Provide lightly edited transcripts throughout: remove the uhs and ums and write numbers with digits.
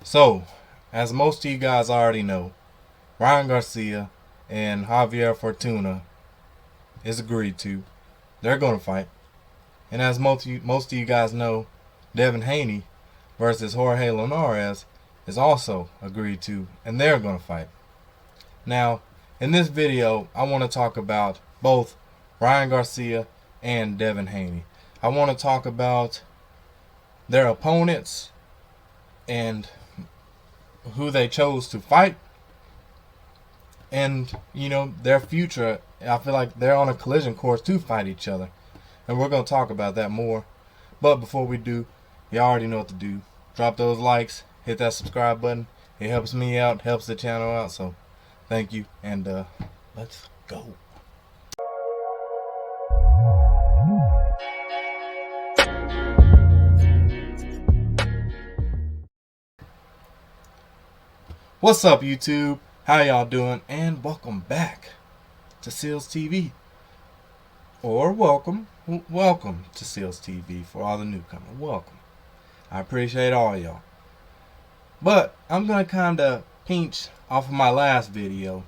So, as most of you guys already know, Ryan Garcia and Javier Fortuna is agreed to. They're going to fight. And as most of you guys know, Devin Haney versus Jorge Linares is also agreed to, and they're going to fight. Now, in this video, I want to talk about both Ryan Garcia and Devin Haney. I want to talk about their opponents and who they chose to fight, and their future. I feel like they're on a collision course to fight each other, and we're going to talk about that more. But before we do, you already know what to do. Drop those likes, hit that subscribe button. It helps me out, helps the channel out, so thank you, and let's go. What's up, YouTube? How y'all doing? And welcome back to SealsTv. Or welcome to SealsTV for all the newcomers. Welcome. I appreciate all y'all. But I'm going to kind of pinch off of my last video.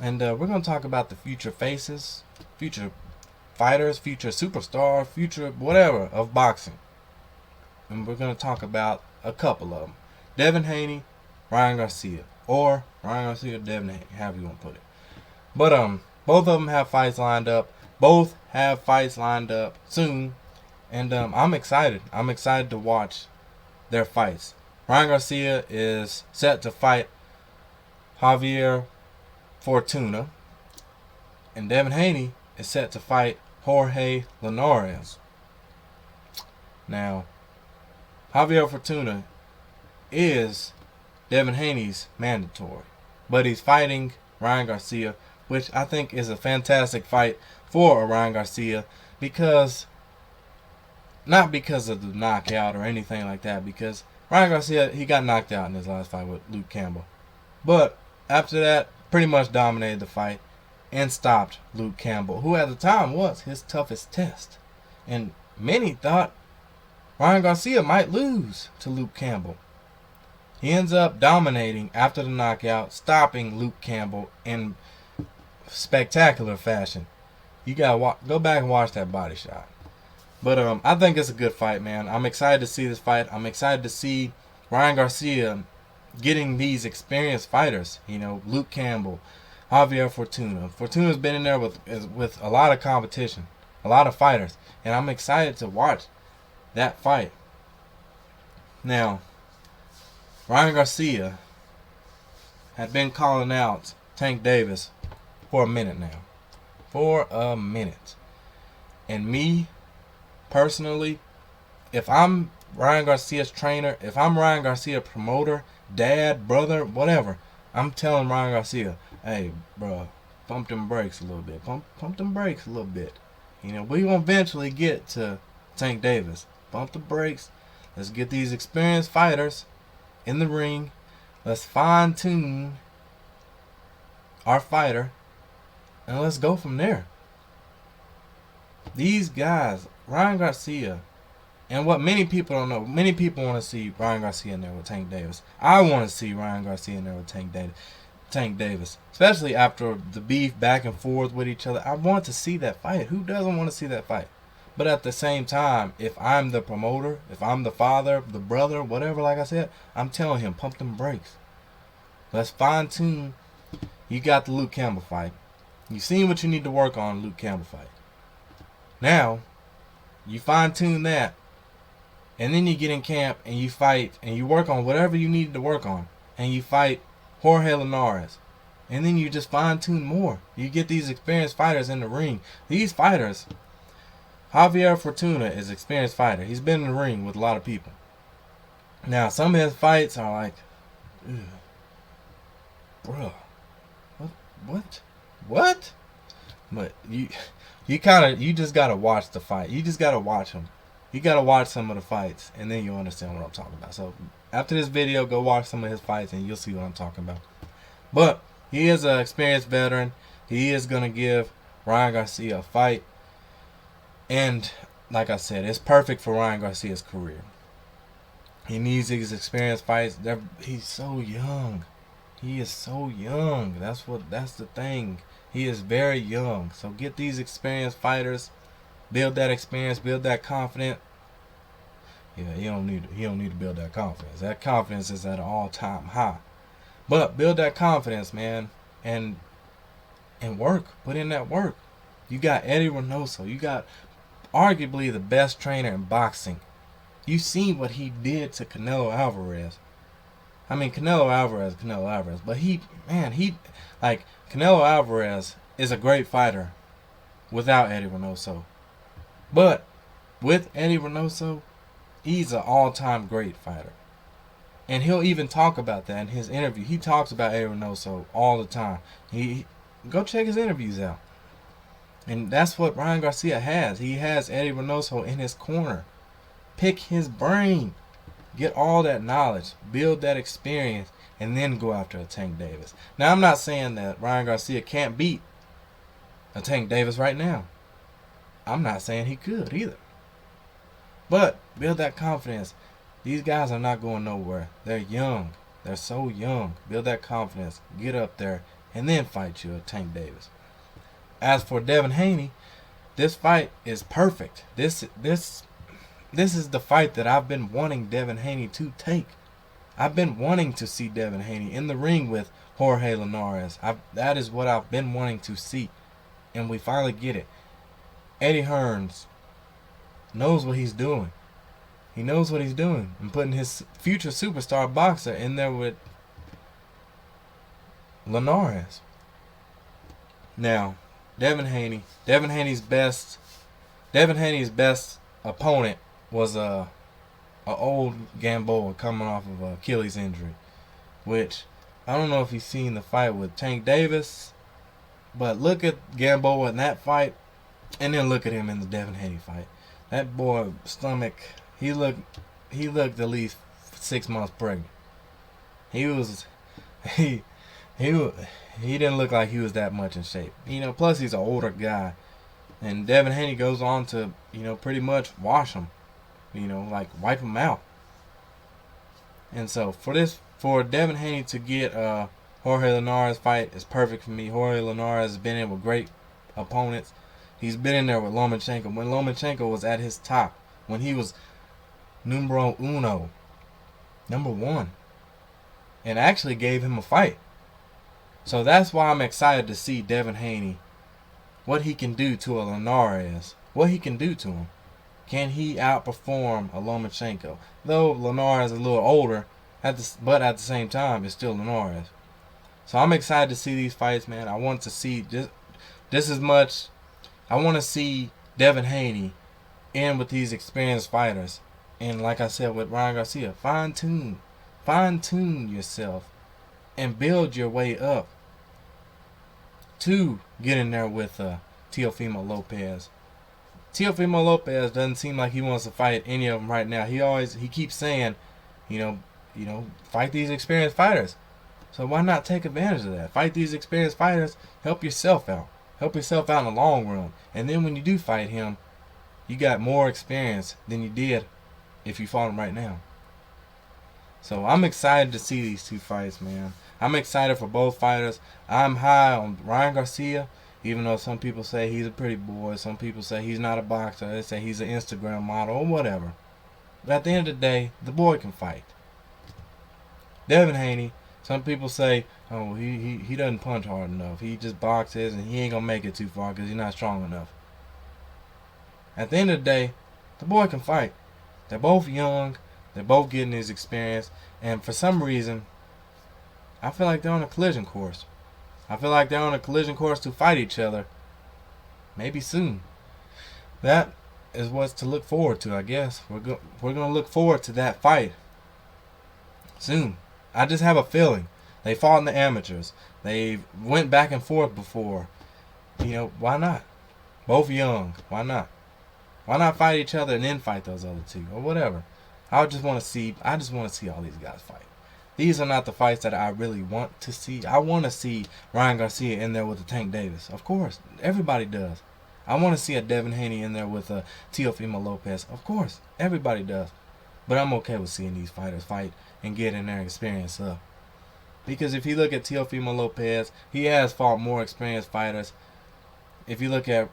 And we're going to talk about the future faces, future fighters, future superstars, future whatever of boxing. And we're going to talk about a couple of them. Devin Haney, Ryan Garcia, or Ryan Garcia, Devin Haney, however you want to put it. But both of them have fights lined up. Both have fights lined up soon, and I'm excited. I'm excited to watch their fights. Ryan Garcia is set to fight Javier Fortuna, and Devin Haney is set to fight Jorge Linares. Now, Javier Fortuna is Devin Haney's mandatory, but he's fighting Ryan Garcia, which I think is a fantastic fight for Ryan Garcia, because not because of the knockout or anything like that, because Ryan Garcia, he got knocked out in his last fight with Luke Campbell, but after that pretty much dominated the fight and stopped Luke Campbell, who at the time was his toughest test, and many thought Ryan Garcia might lose to Luke Campbell. He ends up dominating after the knockout, stopping Luke Campbell in spectacular fashion. You gotta go back and watch that body shot. But I think it's a good fight, man. I'm excited to see this fight. I'm excited to see Ryan Garcia getting these experienced fighters. Luke Campbell, Javier Fortuna. Fortuna's been in there with a lot of competition, a lot of fighters, and I'm excited to watch that fight. Now, Ryan Garcia had been calling out Tank Davis for a minute now. For a minute. And me, personally, if I'm Ryan Garcia's trainer, if I'm Ryan Garcia's promoter, dad, brother, whatever, I'm telling Ryan Garcia, hey, bro, pump them brakes a little bit. Pump them brakes a little bit. We're going to eventually get to Tank Davis. Pump the brakes. Let's get these experienced fighters in the ring. Let's fine-tune our fighter, and let's go from there. These guys, Ryan Garcia, and what many people don't know, many people want to see Ryan Garcia in there with Tank Davis. I want to see Ryan Garcia in there with Tank Davis, especially after the beef back and forth with each other. I want to see that fight. Who doesn't want to see that fight? But at the same time, if I'm the promoter, if I'm the father, the brother, whatever, like I said, I'm telling him, pump them brakes. Let's fine-tune. You got the Luke Campbell fight. You've seen what you need to work on Luke Campbell fight. Now, you fine-tune that, and then you get in camp and you fight, and you work on whatever you need to work on, and you fight Jorge Linares. And then you just fine-tune more. You get these experienced fighters in the ring. These fighters, Javier Fortuna is an experienced fighter. He's been in the ring with a lot of people. Now, some of his fights are like, bro, what? But you just gotta watch the fight. You just gotta watch them. You gotta watch some of the fights, and then you'll understand what I'm talking about. So after this video, go watch some of his fights, and you'll see what I'm talking about. But he is an experienced veteran. He is gonna give Ryan Garcia a fight. And like I said, it's perfect for Ryan Garcia's career. He needs these experience fights. He's so young. He is so young. That's the thing. He is very young. So get these experienced fighters. Build that experience. Build that confidence. Yeah, he don't need to build that confidence. That confidence is at an all-time high. But build that confidence, man, and work. Put in that work. You got Eddie Reynoso. You got arguably the best trainer in boxing. You seen what he did to Canelo Alvarez. I mean, Canelo Alvarez, but Canelo Alvarez is a great fighter without Eddie Reynoso. But with Eddie Reynoso, he's an all-time great fighter. And he'll even talk about that in his interview. He talks about Eddie Reynoso all the time. Go check his interviews out. And that's what Ryan Garcia has. He has Eddie Reynoso in his corner. Pick his brain. Get all that knowledge. Build that experience. And then go after a Tank Davis. Now, I'm not saying that Ryan Garcia can't beat a Tank Davis right now. I'm not saying he could either. But build that confidence. These guys are not going nowhere. They're young. They're so young. Build that confidence. Get up there. And then fight you a Tank Davis. As for Devin Haney, this fight is perfect. This is the fight that I've been wanting Devin Haney to take. I've been wanting to see Devin Haney in the ring with Jorge Linares. That is what I've been wanting to see. And we finally get it. Eddie Hearns knows what he's doing. He knows what he's doing. And putting his future superstar boxer in there with Linares. Now, Devin Haney's best opponent was a old Gamboa coming off of Achilles injury, which I don't know if you've seen the fight with Tank Davis, but look at Gamboa in that fight, and then look at him in the Devin Haney fight. That boy stomach, he looked at least 6 months pregnant. He didn't look like he was that much in shape. Plus he's an older guy. And Devin Haney goes on to, pretty much wash him. Wipe him out. And so for Devin Haney to get Jorge Linares fight is perfect for me. Jorge Linares has been in with great opponents. He's been in there with Lomachenko. When Lomachenko was at his top. When he was numero uno. Number one. And actually gave him a fight. So that's why I'm excited to see Devin Haney, what he can do to a Linares, what he can do to him. Can he outperform a Lomachenko? Though Linares is a little older, but at the same time, it's still Linares. So I'm excited to see these fights, man. I want to see just as much. I want to see Devin Haney in with these experienced fighters. And like I said with Ryan Garcia, fine-tune yourself and build your way up to get in there with Teofimo Lopez. Teofimo Lopez doesn't seem like he wants to fight any of them right now. He keeps saying, fight these experienced fighters. So why not take advantage of that? Fight these experienced fighters. Help yourself out. Help yourself out in the long run. And then when you do fight him, you got more experience than you did if you fought him right now. So I'm excited to see these two fights, man. I'm excited for both fighters. I'm high on Ryan Garcia, even though some people say he's a pretty boy. Some people say he's not a boxer. They say he's an Instagram model or whatever. But at the end of the day, the boy can fight. Devin Haney, some people say, oh, he doesn't punch hard enough. He just boxes and he ain't going to make it too far because he's not strong enough. At the end of the day, the boy can fight. They're both young. They're both getting his experience. And for some reason, I feel like they're on a collision course. I feel like they're on a collision course to fight each other. Maybe soon. That is what's to look forward to, I guess. We're going to look forward to that fight soon. I just have a feeling. They fought in the amateurs. They went back and forth before. Why not? Both young. Why not? Why not fight each other and then fight those other two or whatever? I just want to see all these guys fight. These are not the fights that I really want to see. I want to see Ryan Garcia in there with a Tank Davis. Of course, everybody does. I want to see a Devin Haney in there with a Teofimo Lopez. Of course, everybody does. But I'm okay with seeing these fighters fight and getting their experience up. Because if you look at Teofimo Lopez, he has fought more experienced fighters. If you look at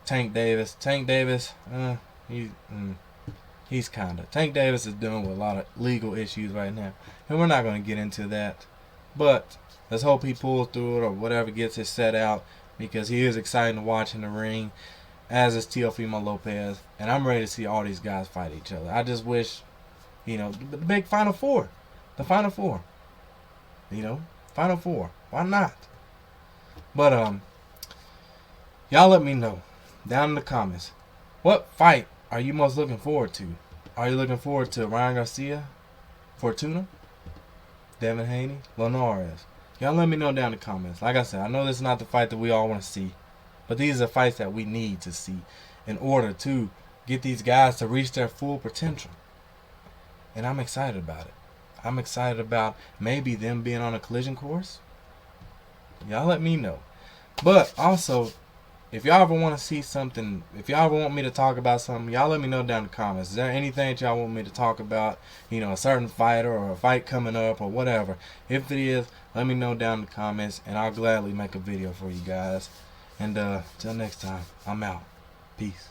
Tank Davis, he's kinda. Tank Davis is dealing with a lot of legal issues right now, and we're not going to get into that. But let's hope he pulls through it or whatever, gets it set out, because he is exciting to watch in the ring, as is Teofimo Lopez, and I'm ready to see all these guys fight each other. I just wish, the big Final Four, the Final Four, Final Four. Why not? But y'all let me know down in the comments, what fight are you most looking forward to? Are you looking forward to Ryan Garcia, Fortuna, Devin Haney, Linares? Y'all let me know down in the comments. Like I said, I know this is not the fight that we all want to see, but these are fights that we need to see in order to get these guys to reach their full potential. And I'm excited about it. I'm excited about maybe them being on a collision course. Y'all let me know. But also, if y'all ever want to see something, if y'all ever want me to talk about something, y'all let me know down in the comments. Is there anything that y'all want me to talk about? A certain fighter or a fight coming up or whatever. If it is, let me know down in the comments, and I'll gladly make a video for you guys. And till next time, I'm out. Peace.